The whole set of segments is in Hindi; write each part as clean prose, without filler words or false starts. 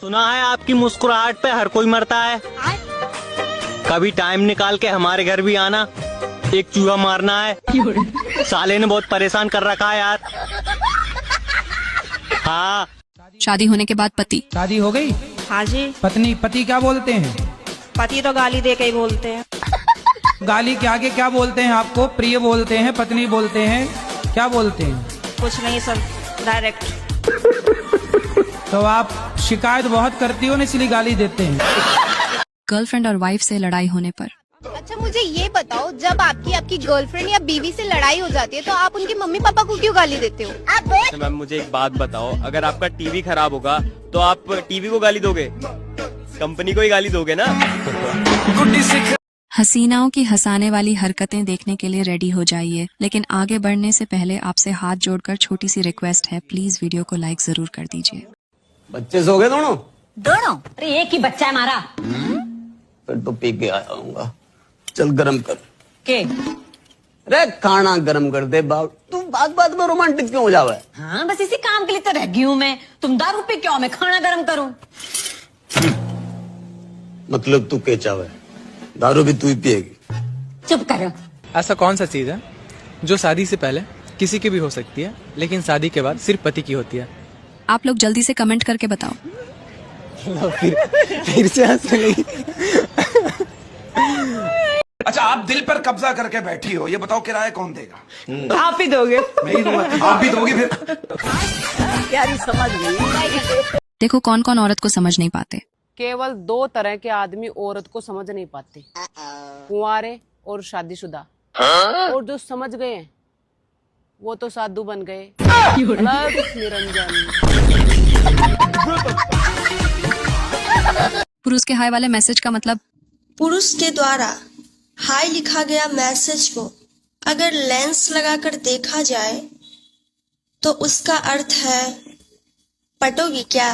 सुना है आपकी मुस्कुराहट पे हर कोई मरता है। कभी टाइम निकाल के हमारे घर भी आना, एक चूहा मारना है। साले ने बहुत परेशान कर रखा है यार। हाँ। शादी होने के बाद पति। शादी हो गई? हाँ जी। पति क्या बोलते हैं? पति तो गाली दे के ही बोलते हैं। गाली के आगे क्या बोलते हैं आपको? प्रिय बोलते हैं, पत्नी बोलते हैं, क्या बोलते हैं? कुछ नहीं सर, डायरेक्ट। तो आप शिकायत बहुत करती हो ना, इसलिए गाली देते हैं। गर्लफ्रेंड और वाइफ से लड़ाई होने पर। अच्छा मुझे ये बताओ, जब आपकी गर्लफ्रेंड या बीवी से लड़ाई हो जाती है तो आप उनके मम्मी पापा को क्यों गाली देते हो? अच्छा मैम, मुझे एक बात बताओ, अगर आपका टीवी खराब होगा तो आप टीवी को गाली दोगे? कंपनी को ही गाली दोगे ना? हसीनाओं की हंसाने वाली हरकतें देखने के लिए रेडी हो जाइए, लेकिन आगे बढ़ने से पहले आपसे हाथ जोड़कर छोटी सी रिक्वेस्ट है, प्लीज वीडियो को लाइक जरूर कर दीजिए। बच्चे सो गए दोनों? अरे एक ही बच्चा है हमारा। फिर तो पी के आऊंगा। चल गरम कर के? अरे खाना गरम कर दे बाप। तू बात में रोमांटिक क्यों हो जावा है? हाँ बस इसी काम के लिए तो रह गई हूँ मैं। तुम दारू पे क्यों, मैं खाना गरम करूँ? मतलब तू के चावे? दारू भी तू ही पिएगी? चुप करो। ऐसा कौन सा चीज है जो शादी से पहले किसी की भी हो सकती है, लेकिन शादी के बाद सिर्फ पति की होती है? आप लोग जल्दी से कमेंट करके बताओ। फिर से हंसने लगी। अच्छा, आप दिल पर कब्जा करके बैठी हो, ये बताओ किराया कौन देगा? आप ही दोगे। मैं ही दूंगा। आप भी दोगी फिर? प्यारी समझ गई। देखो कौन कौन औरत को समझ नहीं पाते। केवल दो तरह के आदमी औरत को समझ नहीं पाते, कुंवारे और शादीशुदा। और जो समझ गए हैं वो तो साधु बन गए। निरंजन। पुरुष के हाय वाले मैसेज का मतलब? पुरुष के द्वारा हाय लिखा गया मैसेज को अगर लेंस लगाकर देखा जाए तो उसका अर्थ है पटोगी क्या?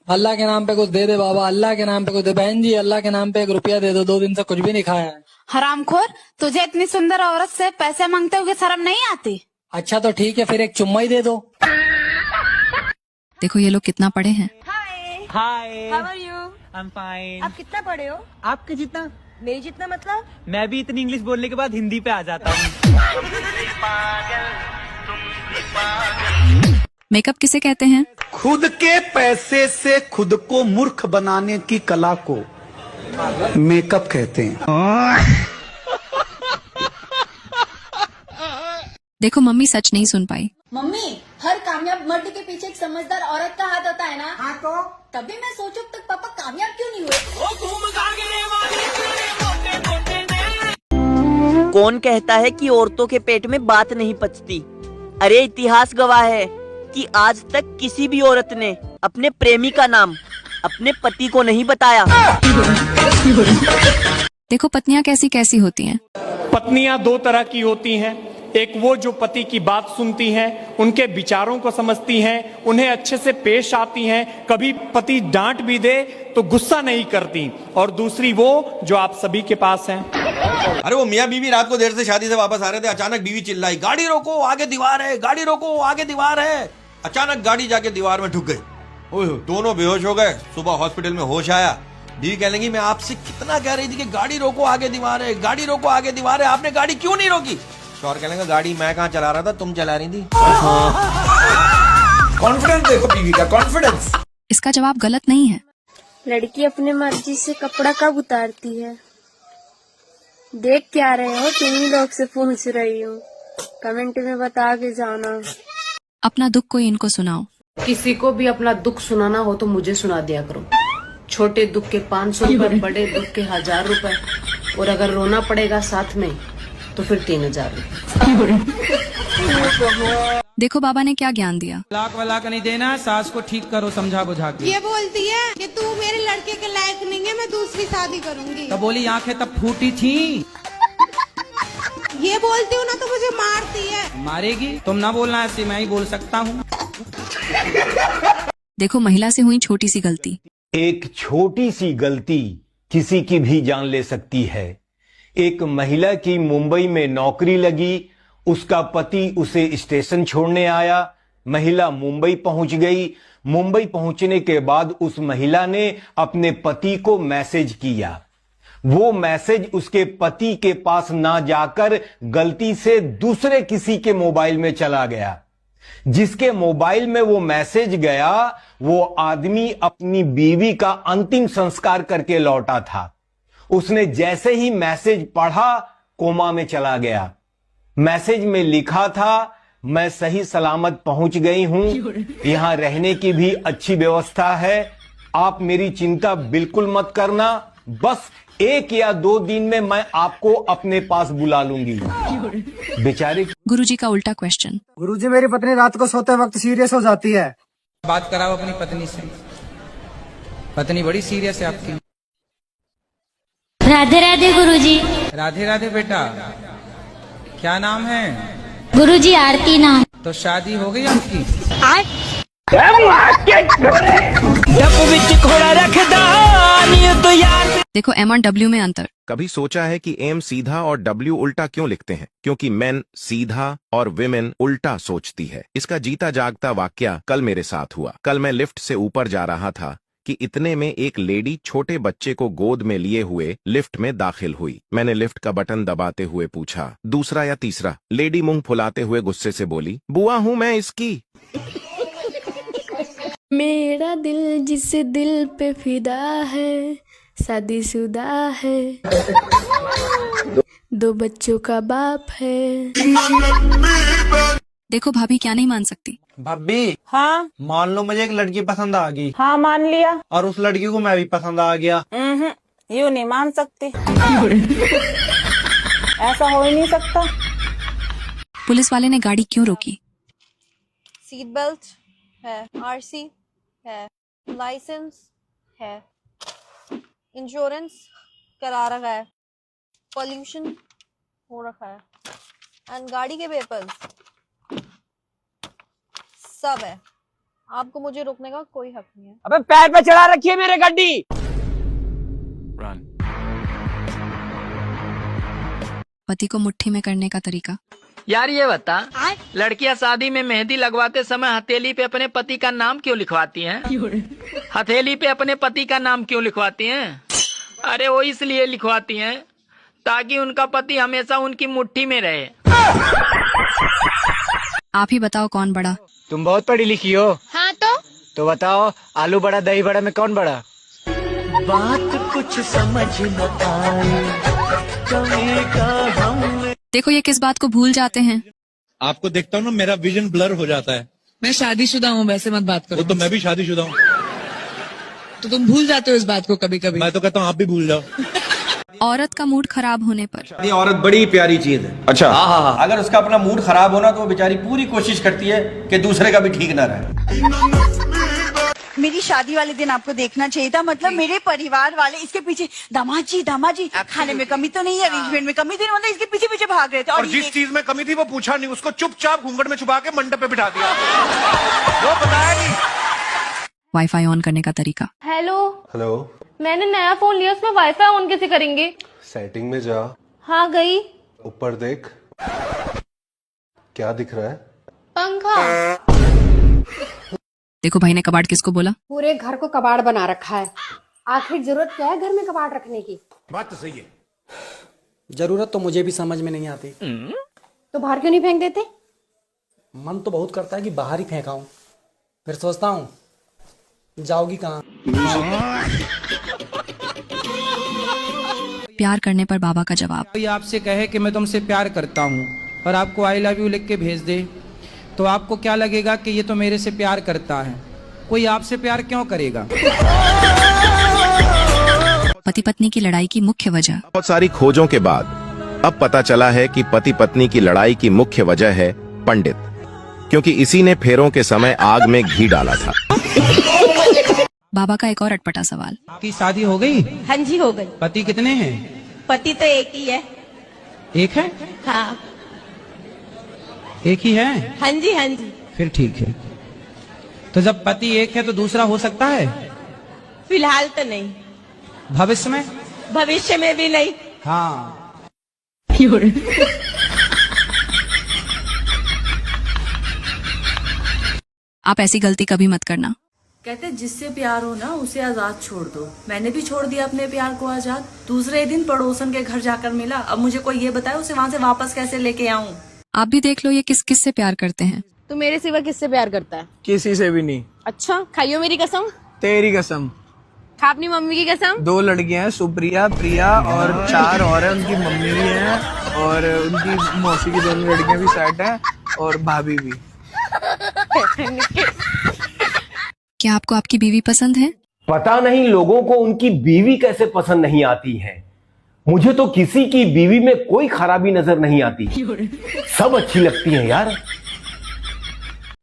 अल्लाह के नाम पे कुछ दे दे बाबा, अल्लाह के नाम पे कुछ दे। बहन जी अल्लाह के नाम पे 1 रुपया दे दो, 2 दिन से कुछ भी नहीं खाया है। हरामखोर, तुझे इतनी सुंदर औरत से पैसे मांगते हुए शर्म नहीं आती? अच्छा तो ठीक है, फिर एक चुम्मा ही दे दो। देखो ये लोग कितना पढ़े हैं। Hi, how are you? I am fine. आप कितना पढ़े हो? आपके जितना? मेरी जितना मतलब? मैं भी इतनी इंग्लिश बोलने के बाद हिंदी पे आ जाता हूँ। मेकअप किसे कहते हैं? खुद के पैसे से खुद को मूर्ख बनाने की कला को मेकअप कहते हैं। देखो मम्मी सच नहीं सुन पाई। मम्मी, हर कामयाब मर्द के पीछे एक समझदार औरत का हाथ होता है ना? हाँ तो? तभी मैं सोचूं तक पापा कामयाब क्यों नहीं हुए? कौन कहता है कि औरतों के पेट में बात नहीं पचती? अरे इतिहास गवाह है कि आज तक किसी भी औरत ने अपने प्रेमी का नाम अपने पति को नहीं बताया। देखो पत्नियां कैसी कैसी होती हैं। पत्नियां 2 तरह की होती हैं। एक वो जो पति की बात सुनती हैं, उनके विचारों को समझती हैं, उन्हें अच्छे से पेश आती हैं, कभी पति डांट भी दे तो गुस्सा नहीं करती। और दूसरी वो जो आप सभी के पास हैं। अरे वो मियाँ बीवी रात को देर से शादी से वापस आ रहे थे, अचानक बीवी चिल्लाई, गाड़ी रोको आगे दीवार है, गाड़ी रोको आगे दीवार है। अचानक गाड़ी जाके दीवार में ठुक गई। दोनों बेहोश हो गए। सुबह हॉस्पिटल में होश आया। बीवी कहने लगी, मैं आपसे कितना कह रही थी कि गाड़ी रोको आगे दीवार है, गाड़ी रोको आगे दीवार है, आपने गाड़ी क्यों नहीं रोकी? शौहर कहने लगा, गाड़ी मैं कहाँ चला रहा था, तुम चला रही थी। कॉन्फिडेंस देखो बीवी का, कॉन्फिडेंस। इसका जवाब गलत नहीं है। लड़की अपने मर्जी से कपड़ा कब उतारती है? देख क्या रहे हो? तुम ही लोग से पूछ रही हूँ, कमेंट में बता के जाना। अपना दुख कोई इनको सुनाओ। किसी को भी अपना दुख सुनाना हो तो मुझे सुना दिया करो। छोटे दुख के 500 रुपए, बड़े दुख के 1000 रुपए, और अगर रोना पड़ेगा साथ में तो फिर 3000 रुपए। देखो बाबा ने क्या ज्ञान दिया। लाख वाला का नहीं देना, सास को ठीक करो समझा बुझा के। ये बोलती है कि तू मेरे लड़के के लायक नहीं है, मैं दूसरी शादी करूंगी। तब बोली आंखें तब फूटी थी। ये बोलती हूँ ना तो मुझे मारती है। मारेगी? तुम ना बोलना ऐसे, मैं ही बोल सकता हूँ। देखो महिला से हुई छोटी सी गलती। एक छोटी सी गलती किसी की भी जान ले सकती है। एक महिला की मुंबई में नौकरी लगी, उसका पति उसे स्टेशन छोड़ने आया, महिला मुंबई पहुंच गई। मुंबई पहुंचने के बाद उस महिला ने अपने पति को मैसेज किया। वो मैसेज उसके पति के पास ना जाकर गलती से दूसरे किसी के मोबाइल में चला गया। जिसके मोबाइल में वो मैसेज गया, वो आदमी अपनी बीवी का अंतिम संस्कार करके लौटा था। उसने जैसे ही मैसेज पढ़ा, कोमा में चला गया। मैसेज में लिखा था, मैं सही सलामत पहुंच गई हूं, यहां रहने की भी अच्छी व्यवस्था है, आप मेरी चिंता बिल्कुल मत करना, बस 1 या 2 दिन में मैं आपको अपने पास बुला लूंगी। बेचारे गुरुजी का उल्टा क्वेश्चन। गुरुजी, मेरी पत्नी रात को सोते वक्त सीरियस हो जाती है। बात कराओ अपनी पत्नी से। पत्नी बड़ी सीरियस है आपकी। राधे राधे गुरुजी। राधे राधे बेटा, क्या नाम है? गुरुजी आरती नाम। तो शादी हो गई आपकी? देखो M और W में अंतर। कभी सोचा है कि एम सीधा और W उल्टा क्यों लिखते हैं? क्योंकि मेन सीधा और विमेन उल्टा सोचती है। इसका जीता जागता वाकया कल मेरे साथ हुआ। कल मैं लिफ्ट से ऊपर जा रहा था कि इतने में एक लेडी छोटे बच्चे को गोद में लिए हुए लिफ्ट में दाखिल हुई। मैंने लिफ्ट का बटन दबाते हुए पूछा, दूसरा या तीसरा? लेडी मुंह फुलाते हुए गुस्से से बोली, बुआ हूं मैं इसकी। मेरा दिल जिस दिल पे फिदा है, शादीशुदा है, 2 बच्चों का बाप है। देखो भाभी क्या नहीं मान सकती। भाभी, हाँ मान लो मुझे एक लड़की पसंद आ गई, हाँ मान लिया, और उस लड़की को मैं भी पसंद आ गया। यूँ नहीं मान सकती। ऐसा हो ही नहीं सकता। पुलिस वाले ने गाड़ी क्यों रोकी? सीट बेल्ट है, आरसी है, लाइसेंस है, इंश्योरेंस करा रखा है, पॉल्यूशन हो रखा है, एंड गाड़ी के पेपर्स सब है। आपको मुझे रोकने का कोई हक नहीं है। अबे पैर पे चढ़ा रखी है मेरे गाड़ी। पति को मुट्ठी में करने का तरीका। यार ये बता, लड़कियां शादी में मेहंदी लगवाते समय हथेली पे अपने पति का नाम क्यों लिखवाती हैं? हथेली पे अपने पति का नाम क्यों लिखवाती हैं? अरे वो इसलिए लिखवाती हैं ताकि उनका पति हमेशा उनकी मुट्ठी में रहे। आप ही बताओ कौन बड़ा? तुम बहुत पढ़ी लिखी हो। हाँ तो बताओ, आलू बड़ा दही बड़ा में कौन बड़ा? बात कुछ समझ न आए, देखो ये किस बात को भूल जाते हैं। आपको देखता हूँ ना, मेरा विजन ब्लर हो जाता है। मैं शादीशुदा हूँ, वैसे मत बात करो। तो मैं भी शादीशुदा हूँ। तो तुम भूल जाते हो इस बात को कभी कभी। मैं तो कहता हूँ आप भी भूल जाओ। औरत का मूड खराब होने पर। ये औरत बड़ी प्यारी चीज है। अच्छा, हाँ, अगर उसका अपना मूड खराब होना तो वो बेचारी पूरी कोशिश करती है कि दूसरे का भी ठीक ना रहे। मेरी शादी वाले दिन आपको देखना चाहिए था, मतलब मेरे परिवार वाले इसके पीछे, दामाद जी खाने में कमी तो नहीं है, अरेंजमेंट में कमी थी, मतलब इसके पीछे पीछे भाग रहे थे। और जिस चीज में कमी थी वो पूछा नहीं, उसको चुपचाप घूंघट में छुपा के मंडप पे बिठा दिया। वो बताया नहीं। वाईफाई ऑन करने का तरीका। हेलो, मैंने नया फोन लिया, उसमें वाईफाई ऑन कैसे करेंगे? सेटिंग में जा। हाँ गई। ऊपर देख, क्या दिख रहा है? पंखा। देखो भाई ने कबाड़ किसको बोला? पूरे घर को कबाड़ बना रखा है, आखिर जरूरत क्या है घर में कबाड़ रखने की? बात तो सही है। जरूरत तो मुझे भी समझ में नहीं आती। तो बाहर क्यों नहीं फेंक देते? मन तो बहुत करता है कि बाहर ही फेंकाऊं, फिर सोचता हूँ जाओगी कहाँ। प्यार करने पर बाबा का जवाब। कोई आपसे कहे कि मैं तुमसे प्यार करता हूँ और आपको आई लव यू लिख के भेज दे, तो आपको क्या लगेगा कि ये तो मेरे से प्यार करता है। कोई आपसे प्यार क्यों करेगा? पति पत्नी की लड़ाई की मुख्य वजह। बहुत सारी खोजों के बाद अब पता चला है कि पति पत्नी की लड़ाई की मुख्य वजह है पंडित, क्योंकि इसी ने फेरों के समय आग में घी डाला था। बाबा का एक और अटपटा सवाल। आपकी शादी हो गई? हाँ जी हो गई। पति कितने हैं? पति तो एक ही है। एक है? हाँ एक ही है? हाँ जी। फिर ठीक है। तो जब पति एक है तो दूसरा हो सकता है? फिलहाल तो नहीं। भविष्य में? भविष्य में भी नहीं। हाँ। आप ऐसी गलती कभी मत करना। कहते जिससे प्यार हो ना उसे आजाद छोड़ दो। मैंने भी छोड़ दिया अपने प्यार को आजाद। दूसरे दिन पड़ोसन के घर जाकर मिला। अब मुझे कोई ये बताए उसे वहाँ से वापस कैसे लेके आऊँ। आप भी देख लो ये किस किस से प्यार करते हैं। तू मेरे सिवा किससे प्यार करता है? किसी से भी नहीं। अच्छा, खाइयो मेरी कसम। तेरी कसम। खा अपनी मम्मी की कसम। 2 लड़कियां हैं, सुप्रिया, प्रिया और 4 और है। उनकी मम्मी भी है और उनकी मौसी की 2 लड़कियां भी सेट हैं और भाभी भी। क्या आपको आपकी बीवी पसंद है? पता नहीं लोगों को उनकी बीवी कैसे पसंद नहीं आती है। मुझे तो किसी की बीवी में कोई खराबी नजर नहीं आती, सब अच्छी लगती हैं यार।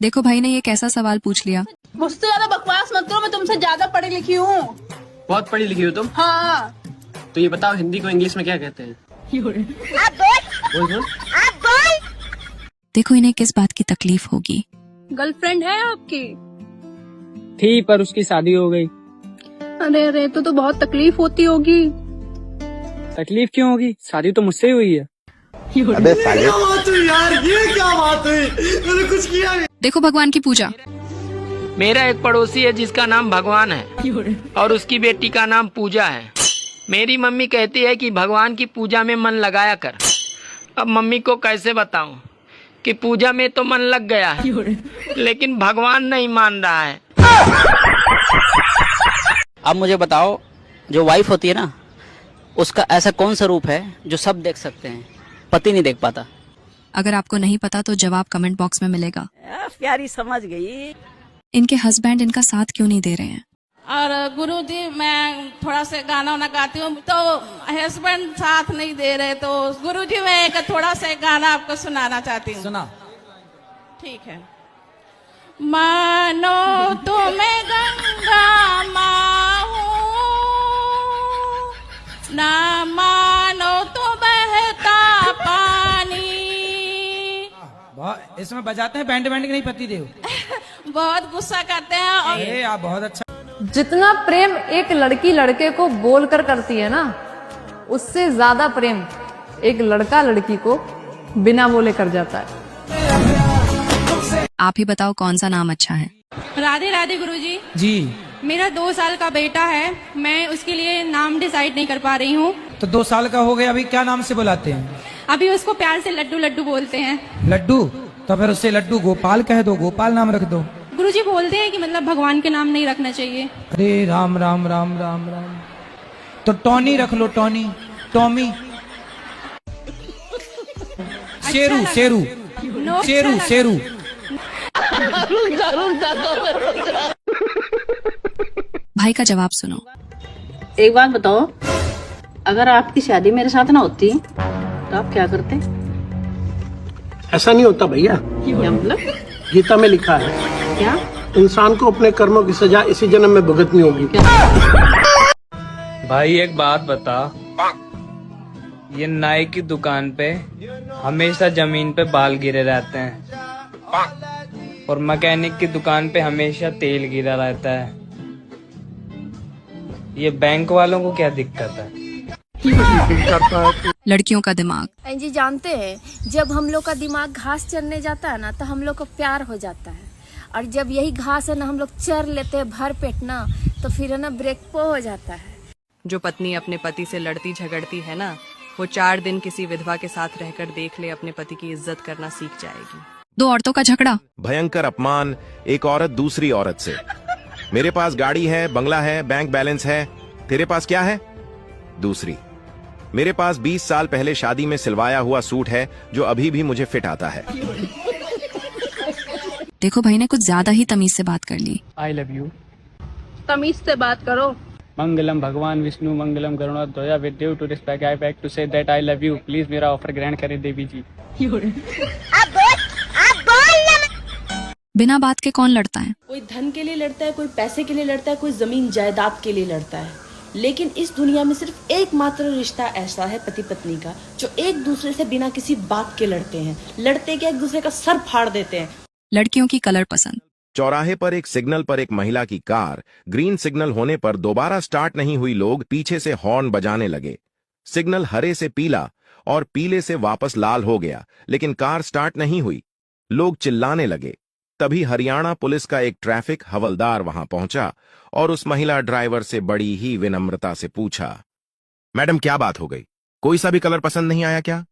देखो भाई ने ये कैसा सवाल पूछ लिया। मुझसे ज्यादा बकवास मत करो, मैं तुमसे ज्यादा पढ़ी लिखी हूँ। बहुत पढ़ी लिखी हो तुम? हाँ। तो ये बताओ हिंदी को इंग्लिश में क्या कहते हैं? बोल। देखो इन्हें किस बात की तकलीफ होगी। गर्लफ्रेंड है आपकी? थी पर उसकी शादी हो गई। अरे अरे, तो बहुत तकलीफ होती होगी। तकलीफ क्यों होगी? शादी तो मुझसे ही हुई है। अबे साले, क्या बात हुई यार, ये क्या बात हुई? मैंने कुछ किया नहीं। देखो भगवान की पूजा। मेरा एक पड़ोसी है जिसका नाम भगवान है और उसकी बेटी का नाम पूजा है। मेरी मम्मी कहती है कि भगवान की पूजा में मन लगाया कर। अब मम्मी को कैसे बताऊं कि पूजा में तो मन लग गया है लेकिन भगवान नहीं मान रहा है। अब मुझे बताओ, जो वाइफ होती है ना, उसका ऐसा कौन सा रूप है जो सब देख सकते हैं, पति नहीं देख पाता? अगर आपको नहीं पता तो जवाब कमेंट बॉक्स में मिलेगा। प्यारी समझ गई। इनके हस्बैंड इनका साथ क्यों नहीं दे रहे हैं? और गुरुजी, मैं थोड़ा सा गाना वाना गाती हूँ तो हस्बैंड साथ नहीं दे रहे, तो गुरुजी मैं एक थोड़ा सा गाना आपको सुनाना चाहती हूँ। सुना। ठीक है। मानो तुम्हें गंगा माँ हूँ, ना मानो तो बहता पानी। इसमें बजाते हैं बैंड बैंड के नहीं पति देव। बहुत गुस्सा करते हैं। और अरे आप बहुत अच्छा। जितना प्रेम एक लड़की लड़के को बोलकर करती है ना, उससे ज्यादा प्रेम एक लड़का लड़की को बिना बोले कर जाता है। आप ही बताओ कौन सा नाम अच्छा है? राधे राधे गुरुजी। जी। मेरा 2 साल का बेटा है, मैं उसके लिए नाम डिसाइड नहीं कर पा रही हूँ। तो 2 साल का हो गया, अभी क्या नाम से बुलाते हैं? अभी उसको प्यार से लड्डू लड्डू बोलते हैं। लड्डू? तो फिर उससे लड्डू गोपाल कह दो, गोपाल नाम रख दो। गुरुजी बोलते हैं कि मतलब भगवान के नाम नहीं रखना चाहिए। अरे राम राम राम राम राम। तो टॉनी रख लो, टॉनी, टॉमी, शेरू शेरू शेरू शेरू। भाई का जवाब सुनो। एक बात बताओ, अगर आपकी शादी मेरे साथ ना होती तो आप क्या करते? ऐसा नहीं होता भैया। क्या मतलब? गीता में लिखा है, क्या? इंसान को अपने कर्मों की सजा इसी जन्म में भुगतनी होगी। भाई एक बात बता, ये नाई की दुकान पे हमेशा जमीन पे बाल गिरे रहते हैं और मैकेनिक की दुकान पे हमेशा तेल गिरा रहता है। ये बैंक वालों को क्या दिक्कत है? लड़कियों का दिमाग। जी जानते हैं, जब हम लोग का दिमाग घास चरने जाता है ना तो हम लोग को प्यार हो जाता है, और जब यही घास है ना हम लोग चर लेते हैं भर पेट ना, तो फिर है ना ब्रेकपो हो जाता है। जो पत्नी अपने पति से लड़ती झगड़ती है ना, वो 4 दिन किसी विधवा के साथ रहकर देख ले, अपने पति की इज्जत करना सीख जाएगी। 2 औरतों का झगड़ा। भयंकर अपमान एक औरत दूसरी औरत से। मेरे पास गाड़ी है, बंगला है, बैंक बैलेंस है, तेरे पास क्या है? दूसरी। मेरे पास 20 साल पहले शादी में सिलवाया हुआ सूट है जो अभी भी मुझे फिट आता है। देखो भाई ने कुछ ज्यादा ही तमीज से बात कर ली। आई लव यू। तमीज से बात करो। मंगलम भगवान विष्णु मंगलम गरुड़ध्वज विद्यु to respect I back to say that I love you. Please मेरा ऑफर ग्रहण करें देवी जी। बिना बात के कौन लड़ता है? कोई धन के लिए लड़ता है, कोई पैसे के लिए लड़ता है, कोई जमीन जायदाद के लिए लड़ता है, लेकिन इस दुनिया में सिर्फ एकमात्र रिश्ता ऐसा है पति पत्नी का, जो एक दूसरे से बिना किसी बात के लड़ते हैं। लड़ते के एक दूसरे का सर फाड़ देते हैं। लड़कियों की कलर पसंद। चौराहे पर एक सिग्नल पर एक महिला की कार ग्रीन सिग्नल होने पर दोबारा स्टार्ट नहीं हुई। लोग पीछे से हॉर्न बजाने लगे। सिग्नल हरे से पीला और पीले से वापस लाल हो गया, लेकिन कार स्टार्ट नहीं हुई। लोग चिल्लाने लगे। तभी हरियाणा पुलिस का एक ट्रैफिक हवलदार वहां पहुंचा और उस महिला ड्राइवर से बड़ी ही विनम्रता से पूछा, मैडम क्या बात हो गई, कोई सा भी कलर पसंद नहीं आया क्या?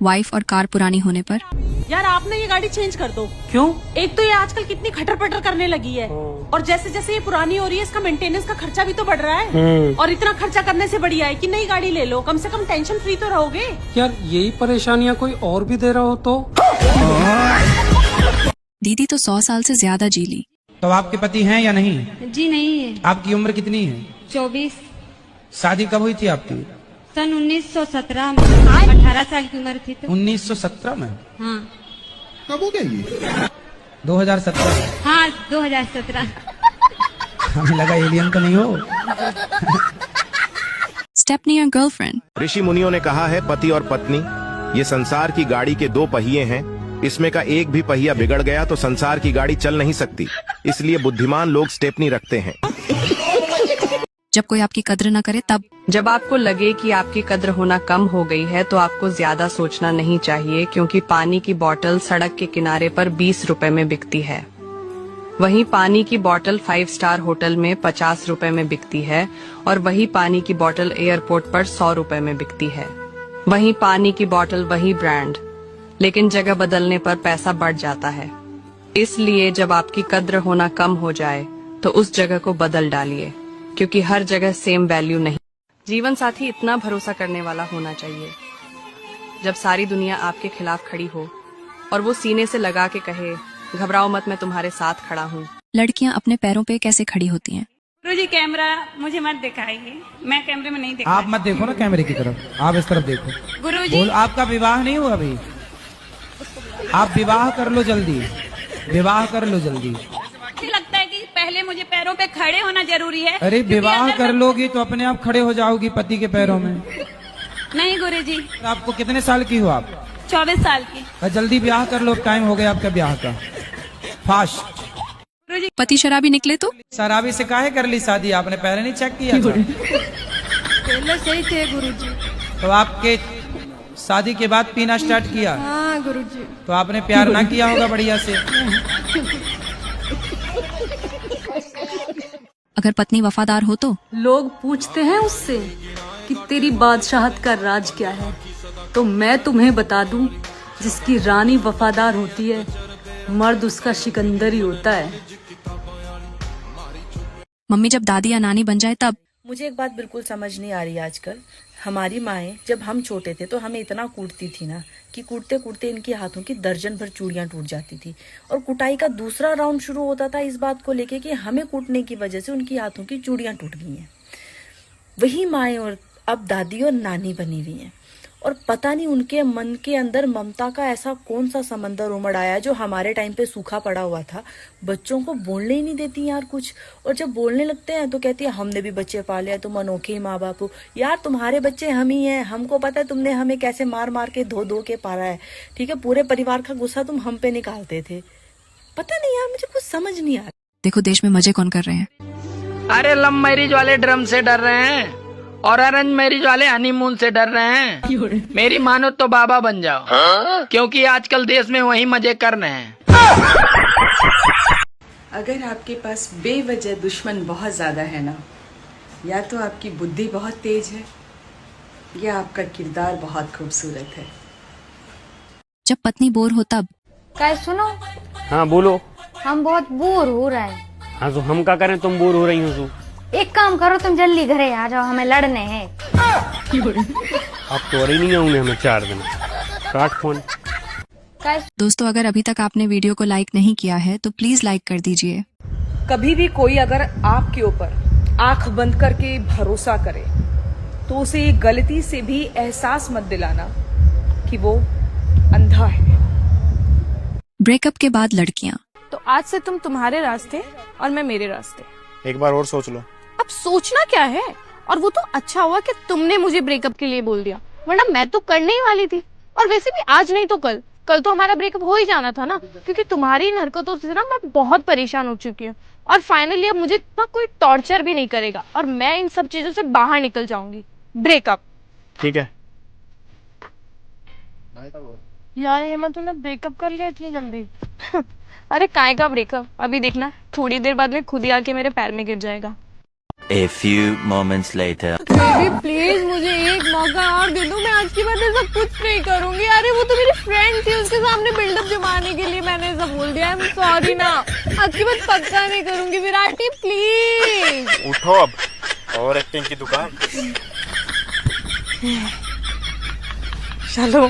वाइफ और कार पुरानी होने पर यार आपने ये गाड़ी चेंज कर दो। क्यों? एक तो ये आजकल कितनी खटर पटर करने लगी है, और जैसे जैसे ये पुरानी हो रही है इसका मेंटेनेंस का खर्चा भी तो बढ़ रहा है, और इतना खर्चा करने से बढ़िया है कि नई गाड़ी ले लो, कम से कम टेंशन फ्री तो रहोगे। यार यही परेशानियां कोई और भी दे रहा हो तो? दीदी तो 100 साल से ज्यादा जी ली। तो आपके पति हैं या नहीं? जी नहीं है। आपकी उम्र कितनी है? 24। शादी कब हुई थी आपकी? सन 1917 में, 18 साल की उम्र थी तो। 1917 में? हाँ। कब हो गई? 2017। हाँ 2017। हमें लगा एलियन तो नहीं हो। स्टेपनी और गर्लफ्रेंड। ऋषि मुनियों ने कहा है पति और पत्नी ये संसार की गाड़ी के 2 पहिए हैं, इसमें का एक भी पहिया बिगड़ गया तो संसार की गाड़ी चल नहीं सकती, इसलिए बुद्धिमान लोग स्टेपनी रखते हैं। जब कोई आपकी कद्र न करे तब? जब आपको लगे कि आपकी कद्र होना कम हो गई है तो आपको ज्यादा सोचना नहीं चाहिए, क्योंकि पानी की बोतल सड़क के किनारे पर 20 रुपए में बिकती है। वहीं पानी की बोतल 5 स्टार होटल में 50 रुपए में बिकती है, और वही पानी की बोतल एयरपोर्ट पर 100 रुपए में बिकती है। वहीं पानी की बोतल वही ब्रांड, लेकिन जगह बदलने पर पैसा बढ़ जाता है। इसलिए जब आपकी कद्र होना कम हो जाए तो उस जगह को बदल डालिए, क्योंकि हर जगह सेम वैल्यू नहीं। जीवन साथी इतना भरोसा करने वाला होना चाहिए जब सारी दुनिया आपके खिलाफ खड़ी हो और वो सीने से लगा के कहे, घबराओ मत, मैं तुम्हारे साथ खड़ा हूँ। लड़कियां अपने पैरों पे कैसे खड़ी होती हैं? गुरुजी कैमरा मुझे मत दिखाइए, मैं कैमरे में नहीं दिखा। आप मत देखो ना कैमरे की तरफ, आप इस तरफ देखो। गुरुजी बोल, आपका विवाह नहीं हुआ अभी? आप विवाह कर लो जल्दी, विवाह कर लो जल्दी। मुझे लगता है कि पहले मुझे पैरों पे खड़े होना जरूरी है। अरे विवाह कर लोगी तो अपने आप खड़े हो जाओगी पति के पैरों में। नहीं गुरुजी। आपको कितने साल की हो आप? 24 साल की। जल्दी ब्याह कर लो, टाइम हो गया आपका ब्याह का, फास्ट। पति शराबी निकले तो? शराबी से काहे कर ली शादी आपने, पहले नहीं चेक किया था? पहले सही थे गुरुजी। तो आपके शादी के बाद पीना स्टार्ट किया? हाँ गुरुजी। तो आपने प्यार ना किया होगा बढ़िया से। अगर पत्नी वफादार हो तो? लोग पूछते हैं उससे कि तेरी बादशाहत का राज क्या है, तो मैं तुम्हें बता दूं, जिसकी रानी वफादार होती है मर्द उसका सिकंदर ही होता है। मम्मी जब दादी या नानी बन जाए तब? मुझे एक बात बिल्कुल समझ नहीं आ रही आजकल। हमारी माएँ जब हम छोटे थे तो हमें इतना कूटती थी ना कि कूटते कूटते इनके हाथों की दर्जन भर चूड़ियां टूट जाती थी, और कुटाई का दूसरा राउंड शुरू होता था इस बात को लेके कि हमें कूटने की वजह से उनकी हाथों की चूड़ियां टूट गई हैं। वही माएँ और अब दादी और नानी बनी हुई हैं, और पता नहीं उनके मन के अंदर ममता का ऐसा कौन सा समंदर उमड़ आया जो हमारे टाइम पे सूखा पड़ा हुआ था। बच्चों को बोलने ही नहीं देती यार कुछ, और जब बोलने लगते हैं तो कहती है हमने भी बच्चे पाले हैं, तुम अनोखे ही माँ बाप हो। यार तुम्हारे बच्चे हम ही हैं, हमको पता है तुमने हमें कैसे मार मार के धो धो के पाला है, ठीक है? पूरे परिवार का गुस्सा तुम हम पे निकालते थे। पता नहीं यार, मुझे कुछ समझ नहीं आ रहा। देखो देश में मजे कौन कर रहे हैं। अरे लव मैरिज वाले ड्रम से डर रहे हैं और अरेंज मैरिज वाले हनीमून से डर रहे हैं। मेरी मानो तो बाबा बन जाओ, क्योंकि आजकल देश में वही मजे कर रहे हैं। अगर आपके पास बेवजह दुश्मन बहुत ज्यादा है ना, या तो आपकी बुद्धि बहुत तेज है या आपका किरदार बहुत खूबसूरत है। जब पत्नी बोर हो तब? काय सुनो, हाँ बोलो। हम बहुत बोर हो रहे हैं। हाँ तो हम क्या करें, तुम बोर हो रही हो? एक काम करो, तुम जल्दी घरे आ जाओ, हमें लड़ने हैं। अब तो और ही नहीं आऊंगे हमें 4 दिन। काट फोन। दोस्तों अगर अभी तक आपने वीडियो को लाइक नहीं किया है तो प्लीज लाइक कर दीजिए। कभी भी कोई अगर आपके ऊपर आंख बंद करके भरोसा करे तो उसे गलती से भी एहसास मत दिलाना कि वो अंधा है। ब्रेकअप के बाद लड़कियां। तो आज से तुम तुम्हारे रास्ते और मैं मेरे रास्ते। एक बार और सोच लो। अब सोचना क्या है, और वो तो अच्छा हुआ कि तुमने मुझे ब्रेकअप के लिए बोल दिया, वरना मैं तो करने ही वाली थी। और वैसे भी आज नहीं तो कल तो हमारा ब्रेकअप हो ही जाना था ना, क्योंकि तुम्हारी इन हरकतों से ना मैं बहुत परेशान हो चुकी हूँ। और फाइनली अब मुझे ना कोई टॉर्चर भी नहीं करेगा और मैं इन सब चीजों से बाहर निकल जाऊंगी। ब्रेकअप। ठीक है। यार हेमा तूने ब्रेकअप कर लिया इतनी जल्दी? अरे काय का ब्रेकअप, अभी देखना थोड़ी देर बाद में खुद ही आके मेरे पैर में गिर जाएगा। A few moments later. Baby please मुझे एक मौका और दे दो, मैं आज की बात सब कुछ नहीं करूंगी। अरे वो तो मेरी फ्रेंड थी, उसके सामने बिल्डअप जमाने के लिए मैंने ऐसा बोल दिया। आई एम सॉरी ना, आज की बात पक्का नहीं करूंगी विराटी प्लीज। उठो अब, और एक्टिंग की दुकान। चलो।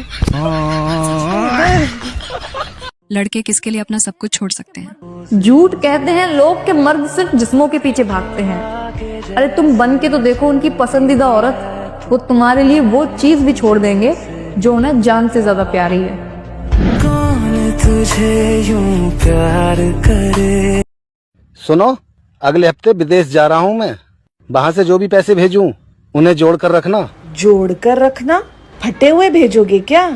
लड़के किसके लिए अपना सब कुछ छोड़ सकते हैं? झूठ कहते हैं लोग के मर्द सिर्फ जिस्मों के पीछे भागते हैं। अरे तुम बन के तो देखो उनकी पसंदीदा औरत, वो तुम्हारे लिए वो चीज भी छोड़ देंगे जो उन्हें जान से ज्यादा प्यारी है। कौन तुझे यूं प्यार करे। सुनो, अगले हफ्ते विदेश जा रहा हूँ मैं। वहाँ से जो भी पैसे भेजूं उन्हें जोड़ कर रखना। जोड़ कर रखना? फटे हुए भेजोगे क्या?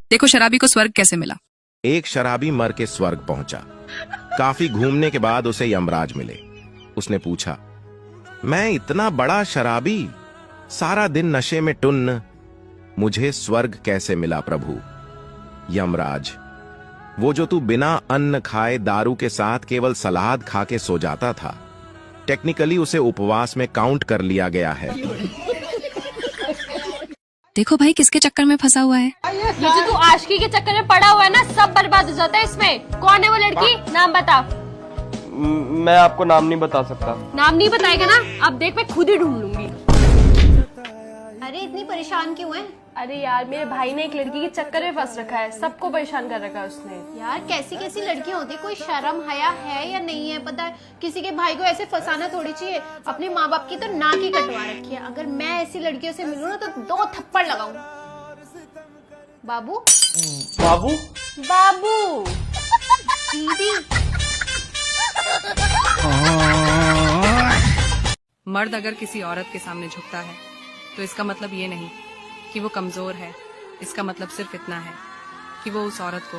देखो शराबी को स्वर्ग कैसे मिला। एक शराबी मर के स्वर्ग पहुंचा। काफी घूमने के बाद उसे यमराज मिले। उसने पूछा, मैं इतना बड़ा शराबी, सारा दिन नशे में टुन्न, मुझे स्वर्ग कैसे मिला प्रभु? यमराज, वो जो तू बिना अन्न खाए दारू के साथ केवल सलाद खा के सो जाता था, टेक्निकली उसे उपवास में काउंट कर लिया गया है। देखो भाई किसके चक्कर में फंसा हुआ है। ये जो तू आशिकी के चक्कर में पड़ा हुआ है ना, सब बर्बाद हो जाता है इसमें। कौन है वो लड़की, नाम बता। मैं आपको नाम नहीं बता सकता। नाम नहीं बताएगा ना, अब देख मैं खुद ही ढूंढ लूंगी। अरे इतनी परेशान क्यों है? अरे यार मेरे भाई ने एक लड़की के चक्कर में फंस रखा है, सबको परेशान कर रखा है उसने। यार कैसी कैसी लड़कियां होती, कोई शर्म हया है या नहीं है? पता है किसी के भाई को ऐसे फंसाना थोड़ी चाहिए। अपने माँ बाप की तो नाक ही कटवा रखी है। अगर मैं ऐसी लड़कियों से मिलूं ना तो 2 थप्पड़ लगाऊं। बाबू बाबू बाबू दीदी। मर्द अगर किसी औरत के सामने झुकता है तो इसका मतलब ये नहीं कि वो कमजोर है। इसका मतलब सिर्फ इतना है कि वो उस औरत को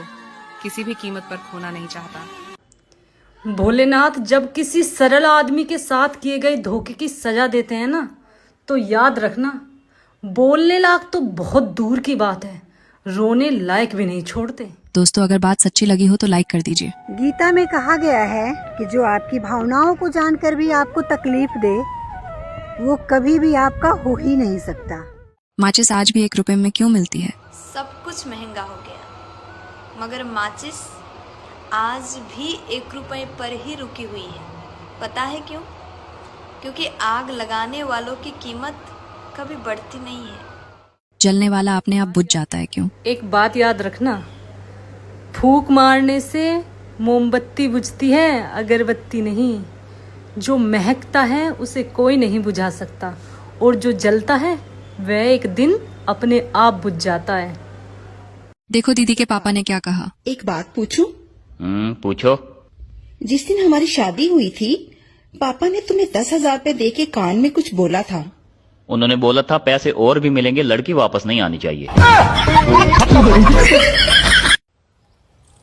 किसी भी कीमत पर खोना नहीं चाहता। भोलेनाथ जब किसी सरल आदमी के साथ किए गए धोखे की सजा देते हैं ना, तो याद रखना बोलने लायक तो बहुत दूर की बात है, रोने लायक भी नहीं छोड़ते। दोस्तों अगर बात सच्ची लगी हो तो लाइक कर दीजिए। गीता में कहा गया है कि जो आपकी भावनाओं को जानकर भी आपको तकलीफ दे, वो कभी भी आपका हो ही नहीं सकता। माचिस आज भी 1 रुपए में क्यों मिलती है? सब कुछ महंगा हो गया, मगर माचिस आज भी 1 रुपए पर ही रुकी हुई है। पता है क्यों? क्योंकि आग लगाने वालों की कीमत कभी बढ़ती नहीं है। जलने वाला अपने आप बुझ जाता है क्यों? एक बात याद रखना, फूंक मारने से मोमबत्ती बुझती है, अगरबत्ती नहीं। जो महकता है उसे कोई नहीं बुझा सकता, और जो जलता है वह एक दिन अपने आप बुझ जाता है। देखो दीदी के पापा ने क्या कहा। एक बात पूछूं? पूछो। जिस दिन हमारी शादी हुई थी, पापा ने तुम्हें 10,000 रुपए दे के कान में कुछ बोला था। उन्होंने बोला था पैसे और भी मिलेंगे, लड़की वापस नहीं आनी चाहिए।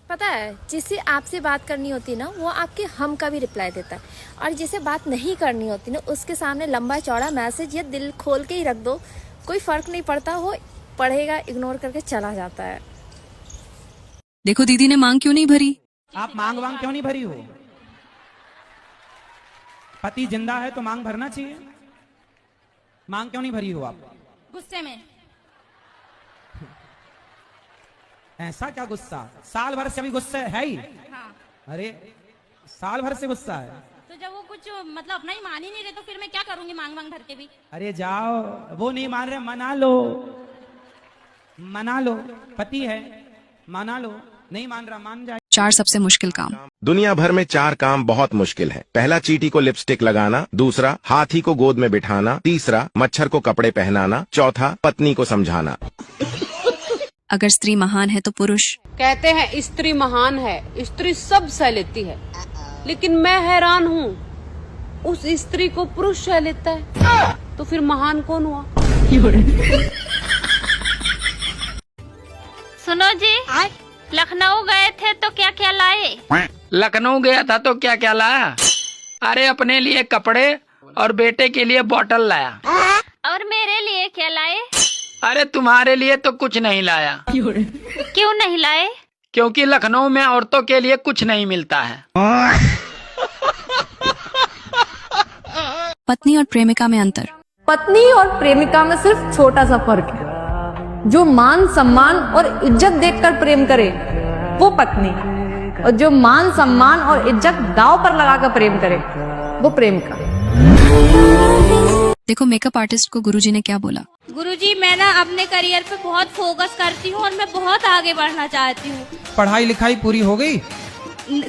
पता है जिससे आपसे बात करनी होती ना, वो आपके हम का भी रिप्लाई देता है, और जिसे बात नहीं करनी होती ना, उसके सामने लंबा चौड़ा मैसेज या दिल खोल के ही रख दो, कोई फर्क नहीं पड़ता, वो पढ़ेगा, इग्नोर करके चला जाता है। देखो दीदी ने मांग क्यों नहीं भरी। आप मांग वांग क्यों नहीं भरी हो? पति जिंदा है तो मांग भरना चाहिए। मांग क्यों नहीं भरी हो आप? गुस्से में। ऐसा क्या गुस्सा? साल भर से अभी गुस्से है ही। हाँ। अरे साल भर से गुस्सा है तो जब वो कुछ मतलब अपना ही मान ही नहीं रहे तो फिर मैं क्या करूंगी मांग मांग भर के भी? अरे जाओ, वो नहीं मान रहे, मना लो, मना लो, पति है, मना लो। नहीं मान रहा, मान जाए। 4 सबसे मुश्किल काम। दुनिया भर में 4 काम बहुत मुश्किल है। पहला, चींटी को लिपस्टिक लगाना। दूसरा, हाथी को गोद में बिठाना। तीसरा, मच्छर को कपड़े पहनाना। चौथा, पत्नी को समझाना। अगर स्त्री महान है तो पुरुष? कहते हैं स्त्री महान है, स्त्री सब सह लेती है, लेकिन मैं हैरान हूँ, उस स्त्री को पुरुष सह लेता है तो फिर महान कौन हुआ? सुनो जी, लखनऊ गए थे तो क्या क्या लाए? लखनऊ गया था तो क्या क्या लाया? अरे अपने लिए कपड़े और बेटे के लिए बोतल लाया। और मेरे लिए क्या लाए? अरे तुम्हारे लिए तो कुछ नहीं लाया। क्यों नहीं लाए? क्योंकि लखनऊ में औरतों के लिए कुछ नहीं मिलता है। पत्नी और प्रेमिका में अंतर। पत्नी और प्रेमिका में सिर्फ छोटा सा फर्क है। जो मान सम्मान और इज्जत देखकर प्रेम करे वो पत्नी, और जो मान सम्मान और इज्जत दांव पर लगाकर प्रेम करे वो प्रेमिका। देखो मेकअप आर्टिस्ट को गुरुजी ने क्या बोला। गुरुजी मैं ना अपने करियर पे बहुत फोकस करती हूँ और मैं बहुत आगे बढ़ना चाहती हूँ। पढ़ाई लिखाई पूरी हो गई?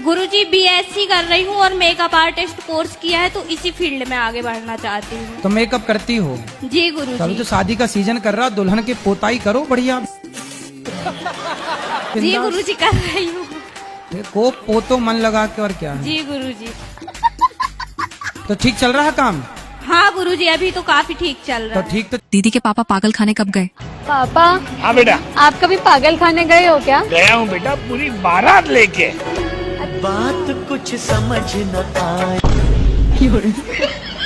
गुरुजी बीएससी कर रही हूँ और मेकअप आर्टिस्ट कोर्स किया है, तो इसी फील्ड में आगे बढ़ना चाहती हूँ। तो मेकअप करती हो? जी गुरुजी। अभी तो शादी का सीजन कर रहा, दुल्हन के पोताई करो बढ़िया। जी गुरुजी कर रही हूँ। को पोतो मन लगा के, और क्या है? जी गुरुजी। तो ठीक चल रहा है काम? हाँ गुरुजी अभी तो काफी ठीक चल रहा है। तो ठीक। तो दीदी के पापा पागल खाने कब गए? पापा। हाँ बेटा। आप कभी पागल खाने गए हो क्या? गया हूँ बेटा, पूरी बारात लेके। बात कुछ समझ न आए।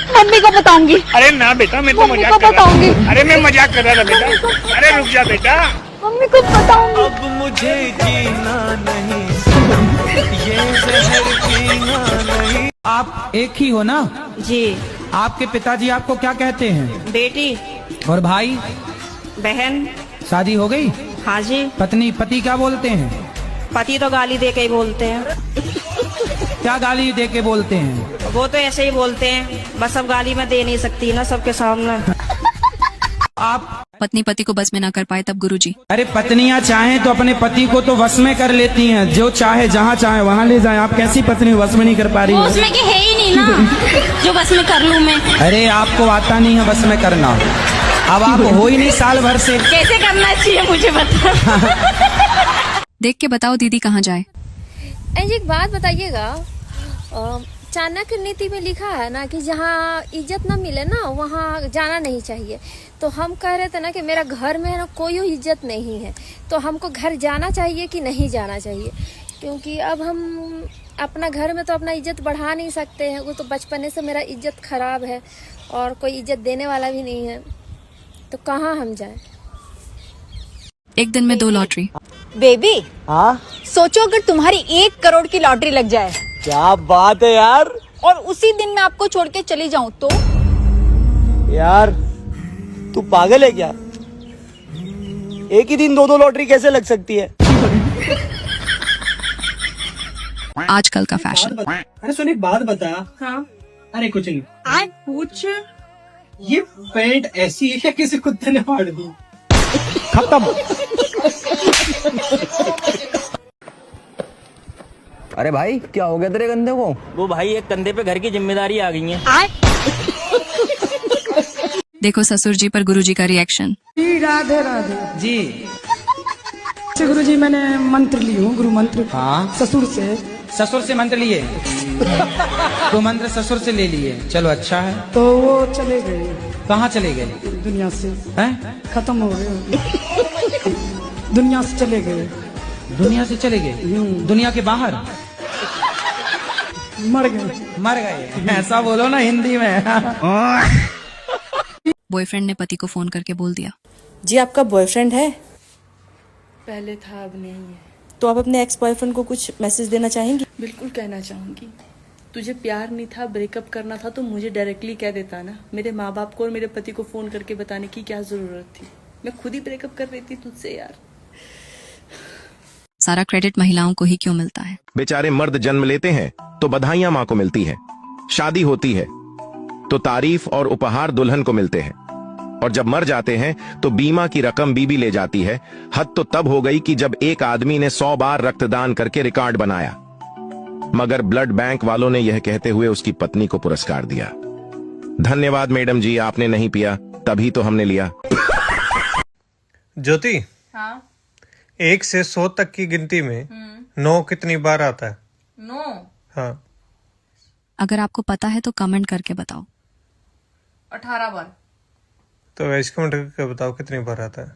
मम्मी को बताऊंगी। अरे ना बेटा, मैं तो मजाक कर रहा था। अरे मैं मजाक कर रहा था बेटा। अरे रुक जा बेटा, मम्मी को बताऊंगी। अब मुझे जीना नहीं, ये जहर पीना नहीं। आप एक ही हो ना? जी। आपके पिताजी आपको क्या कहते हैं? बेटी। और भाई? बहन। शादी हो गई? हाँ जी। पति क्या बोलते हैं? पति तो गाली दे के ही बोलते हैं। क्या गाली दे के बोलते हैं? वो तो ऐसे ही बोलते हैं, बस अब गाली मैं दे नहीं सकती ना सबके सामने। आप पत्नी पति को बस में ना कर पाए तब गुरुजी। अरे पत्नियां चाहें तो अपने पति को तो वश में कर लेती हैं, जो चाहे जहाँ चाहे वहाँ ले जाए। आप कैसी पत्नी वश में नहीं कर पा रही वो उसमें के है ही नहीं ना जो बस में कर लूं मैं। अरे आपको आता नहीं है बस में करना, अब आप हो ही नहीं साल भर से। कैसे करना चाहिए मुझे बता। देख के बताओ दीदी कहाँ जाए। एक बात बताइएगा, चाणक्य नीति में लिखा है ना कि जहाँ इज्जत ना मिले ना वहाँ जाना नहीं चाहिए। तो हम कह रहे थे ना कि मेरा घर में है ना कोई इज्जत नहीं है, तो हमको घर जाना चाहिए कि नहीं जाना चाहिए? क्योंकि अब हम अपना घर में तो अपना इज्जत बढ़ा नहीं सकते हैं। वो तो बचपने से मेरा इज्जत खराब है और कोई इज्जत देने वाला भी नहीं है, तो कहाँ हम जाएं? एक दिन में 2 लॉटरी। बेबी। हाँ? सोचो अगर तुम्हारी 1 करोड़ की लॉटरी लग जाए। क्या बात है यार। और उसी दिन मैं आपको छोड़ के चली जाऊं तो? यार तू पागल है क्या? एक ही दिन 2 लॉटरी कैसे लग सकती है? आजकल का फैशन। अरे सुन एक बात बता। हाँ? अरे कुछ नहीं। पूछ। ये पैंट ऐसी है क्या किसी कुत्ते ने फाड़ दी? खत्म। अरे भाई क्या हो गया तेरे कंधे को? वो भाई एक कंधे पे घर की जिम्मेदारी आ गई है। देखो ससुर जी पर गुरुजी का रिएक्शन। राधे राधे जी। गुरुजी मैंने मंत्र ली हूँ, गुरु मंत्र। हाँ? ससुर से मंत्र लिए? तो मंत्र ससुर से ले लिए, चलो अच्छा है। तो वो चले गए। कहाँ चले गए? दुनिया से। हैं? खत्म हो गए। दुनिया से चले गए। दुनिया से चले गए? दुनिया के बाहर? मर गए। ऐसा बोलो ना हिंदी में। बॉयफ्रेंड ने पति को फोन करके बोल दिया, जी आपका बॉयफ्रेंड है? पहले था अब नहीं है। तो आप अपने एक्स बॉयफ्रेंड को कुछ मैसेज देना चाहेंगी? बिल्कुल कहना चाहूंगी, तुझे प्यार नहीं था, ब्रेकअप करना था तो मुझे डायरेक्टली कह देता ना। मेरे माँ बाप को और मेरे पति को फोन करके बताने की क्या जरूरत थी? मैं खुद ही ब्रेकअप कर रही थी तुझसे यार। सारा क्रेडिट महिलाओं को ही क्यों मिलता है? बेचारे मर्द जन्म लेते हैं तो बधाइयां माँ को मिलती है, शादी होती है तो तारीफ और उपहार दुल्हन को मिलते हैं, और जब मर जाते हैं तो बीमा की रकम बीबी ले जाती है। हद तो तब हो गई कि जब एक आदमी ने 100 बार रक्तदान करके रिकॉर्ड बनाया, मगर ब्लड बैंक वालों ने यह कहते हुए उसकी पत्नी को पुरस्कार दिया। धन्यवाद मैडम जी, आपने नहीं पिया तभी तो हमने लिया। ज्योति। हाँ? 1 से 100 तक की गिनती में 9 कितनी बार आता है? 9? हाँ। अगर आपको पता है तो कमेंट करके बताओ। 18 बार। तो वैसे कमेंट करके बताओ कितनी बार आता है।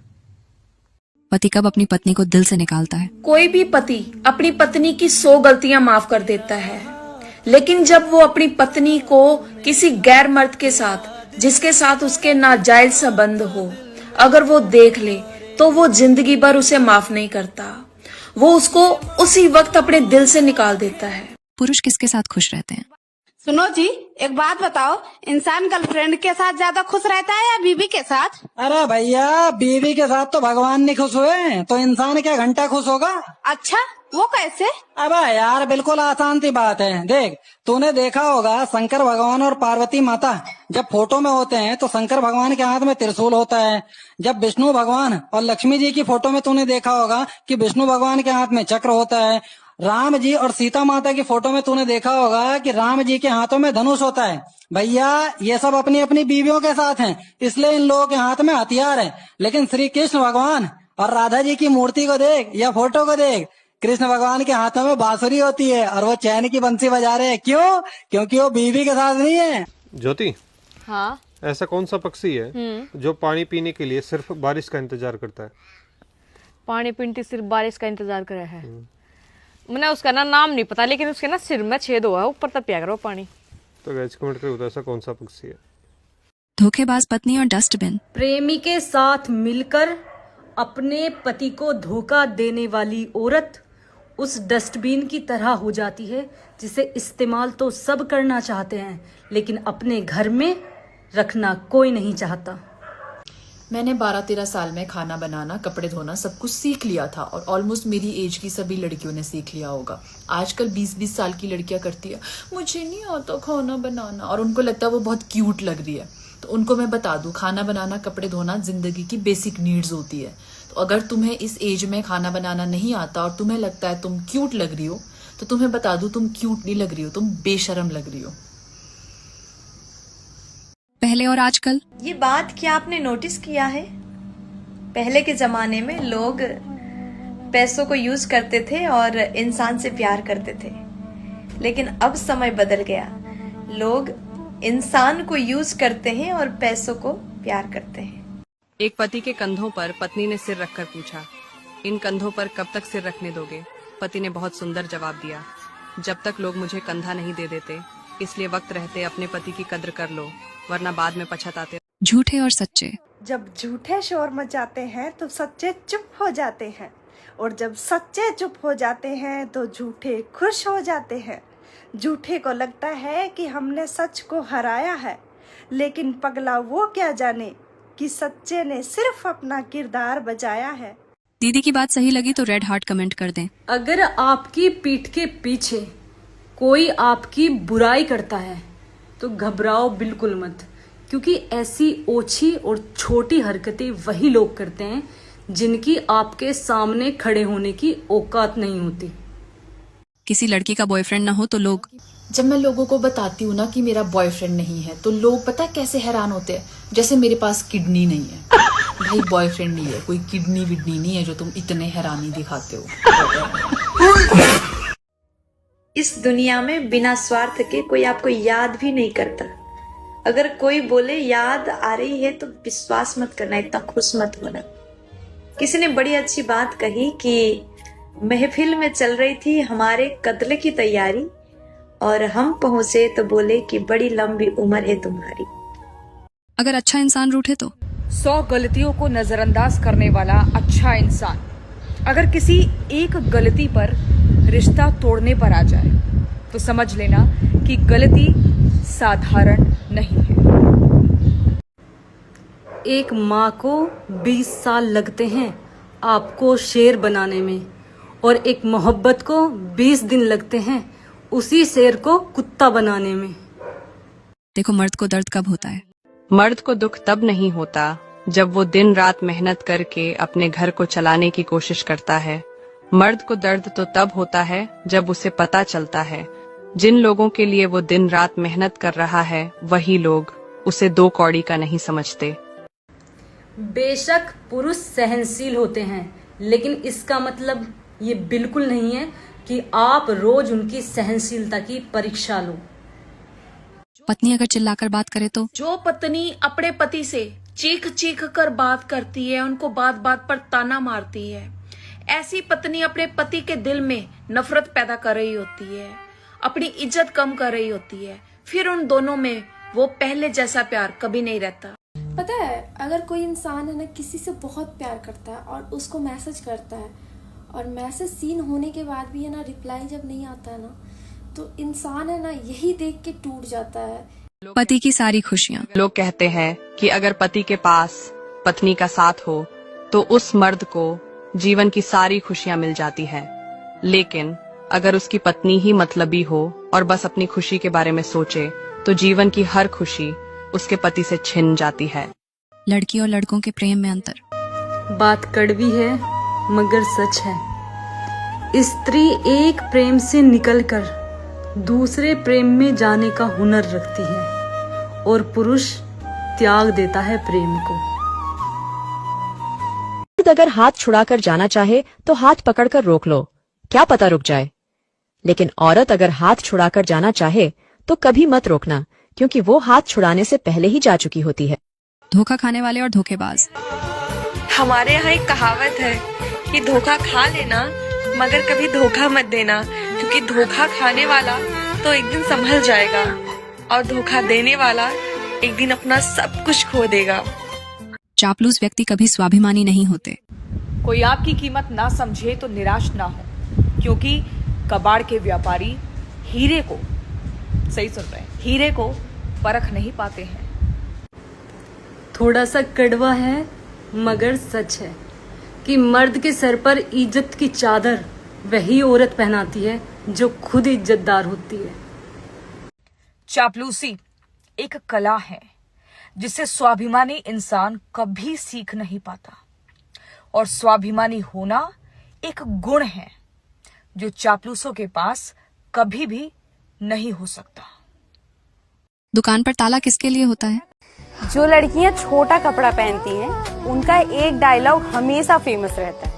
पति कब अपनी पत्नी को दिल से निकालता है? कोई भी पति अपनी पत्नी की 100 गलतियां माफ कर देता है, लेकिन जब वो अपनी पत्नी को किसी गैर मर्द के साथ, जिसके साथ उसके नाजायज संबंध हो, अगर वो देख ले तो वो जिंदगी भर उसे माफ नहीं करता, वो उसको उसी वक्त अपने दिल से निकाल देता है। पुरुष किसके साथ खुश रहते हैं? सुनो जी, एक बात बताओ, इंसान गर्लफ्रेंड के साथ ज्यादा खुश रहता है या बीवी के साथ? अरे भैया, बीवी के साथ तो भगवान नहीं खुश हुए, तो इंसान क्या घंटा खुश होगा? अच्छा, वो कैसे? अबे यार, बिल्कुल आसान सी बात है। देख, तूने देखा होगा शंकर भगवान और पार्वती माता जब फोटो में होते हैं तो शंकर भगवान के हाथ में त्रिशूल होता है। जब विष्णु भगवान और लक्ष्मी जी की फोटो में तूने देखा होगा कि विष्णु भगवान के हाथ में चक्र होता है। राम जी और सीता माता की फोटो में तूने देखा होगा कि राम जी के हाथों में धनुष होता है। भैया, ये सब अपनी अपनी बीवियों के साथ हैं, इसलिए इन लोगों के हाथ में हथियार है। लेकिन श्री कृष्ण भगवान और राधा जी की मूर्ति को देख या फोटो को देख, कृष्ण भगवान के हाथों में बांसुरी होती है और वो चैन की बंसी बजा रहे हैं। क्यों? क्योंकि वो बीवी के साथ नहीं है। ज्योति, हाँ, ऐसा कौन सा पक्षी है जो पानी पीने के लिए सिर्फ बारिश का इंतजार करता है? पानी पीने सिर्फ बारिश का इंतजार कर रहा है। मैंने उसका नाम नहीं पता, लेकिन उसके सिर में छेद हुआ है, ऊपर तक पिया करो पानी। तो गाइस कमेंट करो, तो ऐसा कौन सा पक्षी है? धोखेबाज पत्नी और डस्टबिन। प्रेमी के साथ मिलकर अपने पति को धोखा देने वाली औरत उस डस्टबिन की तरह हो जाती है जिसे इस्तेमाल तो सब करना चाहते हैं, लेकिन अपने घर में रखना कोई नहीं चाहता। मैंने 12-13 साल में खाना बनाना, कपड़े धोना सब कुछ सीख लिया था और ऑलमोस्ट मेरी एज की सभी लड़कियों ने सीख लिया होगा। आजकल 20-20 साल की लड़कियां करती है, मुझे नहीं आता खाना बनाना, और उनको लगता है वो बहुत क्यूट लग रही है। तो उनको मैं बता दूं, खाना बनाना, कपड़े धोना जिंदगी की बेसिक नीड्स होती है। तो अगर तुम्हें इस एज में खाना बनाना नहीं आता और तुम्हें लगता है तुम क्यूट लग रही हो, तो तुम्हें बता दूं, तुम क्यूट नहीं लग रही हो, तुम बेशरम लग रही हो। पहले और आजकल ये बात क्या आपने नोटिस किया है? पहले के जमाने में लोग पैसों को यूज करते थे और इंसान से प्यार करते थे, लेकिन अब समय बदल गया। लोग इंसान को यूज करते हैं और पैसों को प्यार करते हैं। एक पति के कंधों पर पत्नी ने सिर रखकर पूछा, इन कंधों पर कब तक सिर रखने दोगे? पति ने बहुत सुंदर जवाब दिया, जब तक लोग मुझे कंधा नहीं दे देते, इसलिए वक्त रहते अपने पति की कद्र कर लो, वरना बाद में पछताते। झूठे और सच्चे। जब झूठे शोर मचाते हैं तो सच्चे चुप हो जाते हैं, और जब सच्चे चुप हो जाते हैं तो झूठे खुश हो जाते हैं। झूठे को लगता है कि हमने सच को हराया है, लेकिन पगला वो क्या जाने कि सच्चे ने सिर्फ अपना किरदार बचाया है। दीदी की बात सही लगी तो रेड हार्ट कमेंट कर दें। अगर आपकी पीठ के पीछे कोई आपकी बुराई करता है तो घबराओ बिल्कुल मत, क्योंकि ऐसी ओछी और छोटी हरकतें वही लोग करते हैं जिनकी आपके सामने खड़े होने की औकात नहीं होती। किसी लड़की का बॉयफ्रेंड ना हो तो लोग, जब मैं लोगों को बताती हूँ ना कि मेरा बॉयफ्रेंड नहीं है, तो लोग पता है कैसे हैरान होते हैं, जैसे मेरे पास किडनी नहीं है। भाई बॉयफ्रेंड नहीं है, कोई किडनी विडनी नहीं है जो तुम इतने हैरानी दिखाते हो। इस दुनिया में बिना स्वार्थ के कोई आपको याद भी नहीं करता। अगर कोई बोले याद आ रही है तो विश्वास मत करना, इतना खुश मत होना। किसी ने बड़ी अच्छी बात कही कि महफिल में चल रही थी हमारे कत्ल की तैयारी, और हम पहुंचे तो बोले कि बड़ी लंबी उम्र है तुम्हारी। अगर अच्छा इंसान रूठे तो 100 गलतियों को नजरअंदाज करने वाला अच्छा इंसान अगर किसी एक गलती पर रिश्ता तोड़ने पर आ जाए तो समझ लेना कि गलती साधारण नहीं है। एक माँ को 20 साल लगते हैं आपको शेर बनाने में, और एक मोहब्बत को 20 दिन लगते हैं उसी शेर को कुत्ता बनाने में। देखो, मर्द को दर्द कब होता है? मर्द को दुख तब नहीं होता जब वो दिन रात मेहनत करके अपने घर को चलाने की कोशिश करता है। मर्द को दर्द तो तब होता है जब उसे पता चलता है जिन लोगों के लिए वो दिन रात मेहनत कर रहा है, वही लोग उसे 2 कौड़ी का नहीं समझते। बेशक पुरुष सहनशील होते हैं, लेकिन इसका मतलब ये बिल्कुल नहीं है कि आप रोज उनकी सहनशीलता की परीक्षा लो। पत्नी अगर चिल्लाकर बात करे तो? जो पत्नी अपने पति से चीख चीख कर बात करती है, उनको बात बात पर ताना मारती है, ऐसी पत्नी अपने पति के दिल में नफरत पैदा कर रही होती है, अपनी इज्जत कम कर रही होती है। फिर उन दोनों में वो पहले जैसा प्यार कभी नहीं रहता। पता है, अगर कोई इंसान है ना किसी से बहुत प्यार करता है और उसको मैसेज करता है और मैसेज सीन होने के बाद भी है ना रिप्लाई जब नहीं आता है ना, तो इंसान है ना यही देख के टूट जाता है। पति की सारी खुशियाँ। लोग कहते हैं कि अगर पति के पास पत्नी का साथ हो तो उस मर्द को जीवन की सारी खुशियां मिल जाती है, लेकिन अगर उसकी पत्नी ही मतलबी हो और बस अपनी खुशी के बारे में सोचे तो जीवन की हर खुशी उसके पति से छिन जाती है। लड़की और लड़कों के प्रेम में अंतर। बात कड़वी है मगर सच है। स्त्री एक प्रेम से निकलकर दूसरे प्रेम में जाने का हुनर रखती है और पुरुष त्याग देता है प्रेम को। अगर हाथ छुड़ाकर जाना चाहे तो हाथ पकड़कर रोक लो, क्या पता रुक जाए। लेकिन औरत अगर हाथ छुड़ाकर जाना चाहे तो कभी मत रोकना, क्योंकि वो हाथ छुड़ाने से पहले ही जा चुकी होती है। धोखा खाने वाले और धोखेबाज। हमारे यहाँ एक कहावत है कि धोखा खा लेना मगर कभी धोखा मत देना, क्योंकि धोखा खाने वाला तो एक दिन संभल जाएगा और धोखा देने वाला एक दिन अपना सब कुछ खो देगा। चापलूस व्यक्ति कभी स्वाभिमानी नहीं होते। कोई आपकी कीमत ना समझे तो निराश ना हो, क्योंकि कबाड़ के व्यापारी हीरे को, सही सुन रहे हैं, हीरे को परख नहीं पाते हैं। थोड़ा सा कड़वा है मगर सच है कि मर्द के सर पर इज्जत की चादर वही औरत पहनाती है जो खुद इज्जतदार होती है। चापलूसी एक कला है जिसे स्वाभिमानी इंसान कभी सीख नहीं पाता, और स्वाभिमानी होना एक गुण है जो चापलूसों के पास कभी भी नहीं हो सकता। दुकान पर ताला किसके लिए होता है? जो लड़कियां छोटा कपड़ा पहनती हैं, उनका एक डायलॉग हमेशा फेमस रहता है।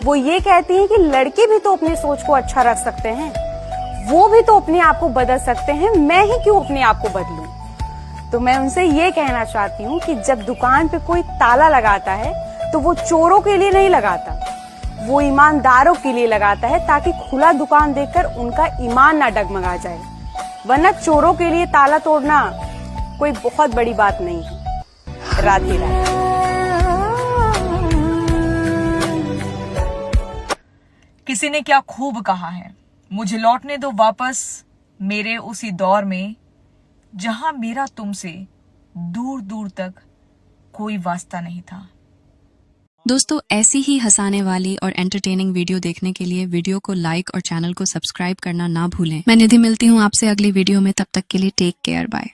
वो ये कहती हैं कि लड़के भी तो अपनी सोच को अच्छा रख सकते हैं, वो भी तो अपने आप को बदल सकते हैं, मैं ही क्यों अपने आप को बदलूं। तो मैं उनसे ये कहना चाहती हूँ कि जब दुकान पे कोई ताला लगाता है तो वो चोरों के लिए नहीं लगाता, वो ईमानदारों के लिए लगाता है, ताकि खुला दुकान देखकर उनका ईमान ना डगमगा जाए। वरना चोरों के लिए ताला तोड़ना कोई बहुत बड़ी बात नहीं है। राधे राधे। किसी ने क्या खूब कहा है, मुझे लौटने दो वापस मेरे उसी दौर में जहां मेरा तुमसे दूर दूर तक कोई वास्ता नहीं था। दोस्तों, ऐसी ही हंसाने वाली और एंटरटेनिंग वीडियो देखने के लिए वीडियो को लाइक और चैनल को सब्सक्राइब करना ना भूलें। मैं निधि मिलती हूँ आपसे अगली वीडियो में, तब तक के लिए टेक केयर, बाय।